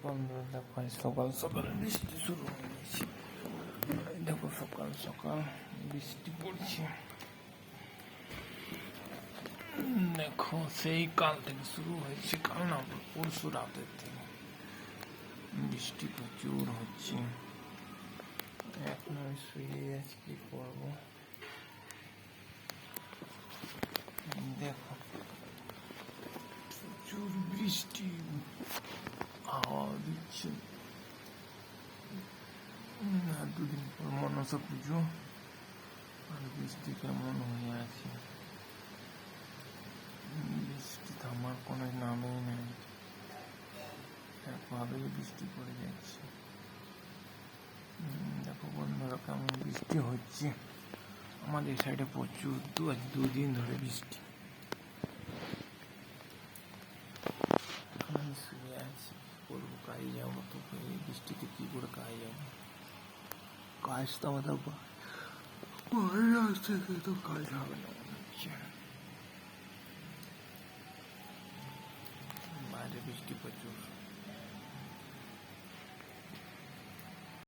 বন্ধুরা দেখো সকাল সকাল বৃষ্টি শুরু হয়ে গেছে। দেখো সকাল সকাল বৃষ্টি পড়ছে। দেখো সেই কাল থেকে শুরু হয়েছে, কাল না পরশু রাতের থেকে বৃষ্টি প্রচুর হচ্ছে। এখন আমি শুয়ে আছি, কি করবো। দেখো প্রচুর বৃষ্টি, হাওয়া দিচ্ছে। দুদিন পর মনসা পুজো, আর বৃষ্টি কেমন হয়ে আছে। বৃষ্টি থামার কোনো নামেই নেই, একভাবেই বৃষ্টি পড়ে যাচ্ছে। দেখো বন্ধুরা কেমন বৃষ্টি হচ্ছে। আমাদের সাইডে প্রচুর, দুদিন ধরে বৃষ্টি। আমি শুয়ে আছি, করবো কাজে যাবো, তো এই বৃষ্টিতে কি করে কাজে যাবো। কাজ তো আমাদের বাইরে আসতে তো কাজ হবে না মনে হচ্ছে। বাইরে বৃষ্টি প্রচুর।